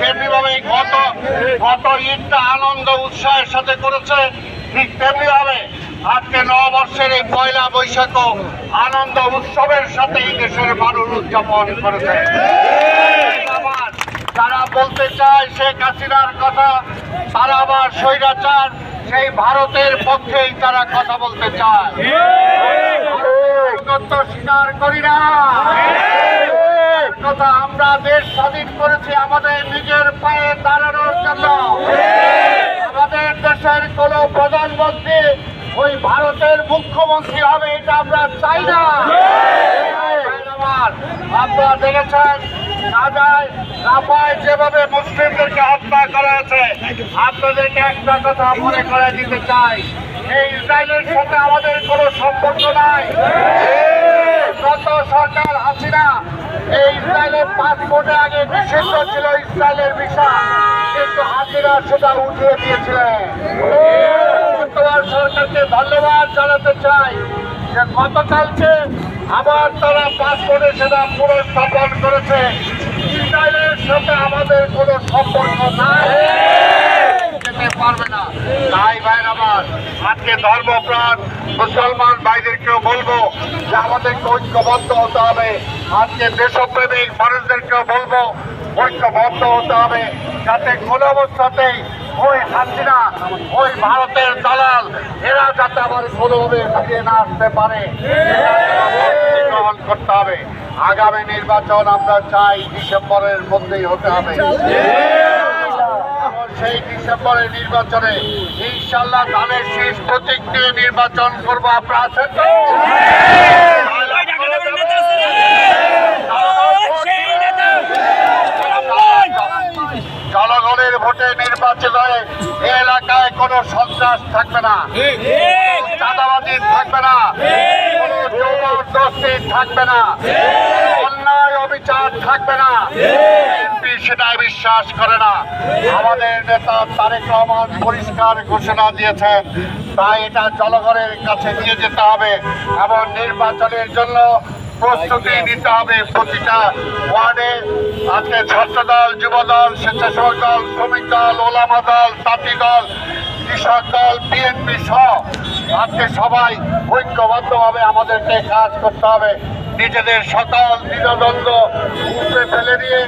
তেমনি ভাবে গত ঈদটা আনন্দ উৎসাহের সাথে করেছে, ঠিক তেমনি ভাবে আজকে নববর্ষের এই পয়লা বৈশাখ আনন্দ উৎসবের সাথে এই দেশের মানুষ উদযাপন করেছে। যারা বলতে চায় শেখ হাসিনার কথা, তারা আবার স্বৈরাচার, সেই ভারতের পক্ষেই তারা কথা বলতে চায়। স্বীকার করি না কথা, আমরা দেশ স্বাধীন করেছি আমাদের নিজের পায়ে দাঁড়ানোর জন্য। আমাদের দেশের কোন প্রধানমন্ত্রী ওই ভারতের মুখ্যমন্ত্রী হবে এটা আমরা চাই না। আপনারা দেখেছেন রাফায় যেভাবে মুসলিমদেরকে হত্যা করা হয়েছে, আপনাদেরকে একটা কথা মনে করে দিতে চাই, এই ইসরায়েলের সাথে আমাদের কোনো সম্পর্ক নাই। গত সরকার হাসিনা এই ইসরায়েলের পাসপোর্টে আগে নিষিদ্ধ ছিল ইসরায়েলের ভিসা, কিন্তু হাসিনা সেটা উঠিয়ে দিয়েছিলেন। বর্তমান সরকারকে ধন্যবাদ জানাতে চাই যে গতকালকে আবার তারা পাসপোর্টে সেটা পুনঃস্থাপন করেছে। ইসরায়েলের সাথে আমাদের কোনো সম্পর্ক নাই, যেতে পারবে না। তাই ভাই আমার আজকে ধর্মপ্রাণ মুসলমান ভাইদেরকেও বলবো যে আমাদেরকে ঐক্যবদ্ধ হতে হবে। আজকে দেশপ্রেমিক মানুষদেরকেও বলবো ঐক্যবদ্ধ হতে হবে, যাতে কোনো অবস্থাতেই ওই হাসিনা, ওই ভারতের দালাল, এরা যাতে আবার কোনোভাবে ফিরে না আসতে পারে, গ্রহণ করতে হবে। আগামী নির্বাচন আমরা চাই ডিসেম্বরের মধ্যেই হতে হবে। সেই ডিসেম্বরের নির্বাচনে ইনশাল্লাহ ধানের শীষ প্রতীক নিয়ে নির্বাচন করবো। আপনারা আছেন তো? জনগণের ভোটে নির্বাচিত হয়ে এলাকায় কোনো সন্ত্রাস থাকবে না, চাঁদাবাজি থাকবে না, কোনো জবরদস্তি থাকবে না, অন্যায় অবিচার থাকবে না। বিএনপি সেটাই বিশ্বাস করে না। আমাদের নেতা তারেক রহমান পরিষ্কার ঘোষণা দিয়েছেন, তাই এটা জনগণের কাছে নিয়ে যেতে হবে এবং নির্বাচনের জন্য প্রস্তুতি নিতে হবে। প্রতিটা ওয়ার্ডে আজকে ছাত্র দল, যুব দল, স্বেচ্ছাসেবক দল, শ্রমিক দল, ওলামা দল, তাঁতি দল, কৃষক দল, বিএনপি সহ আজকে সবাই ঐক্যবদ্ধভাবে আমাদেরকে কাজ করতে হবে। নিজেদের সকল দ্বিধাদ্বন্দ্ব উপরে ফেলে দিয়ে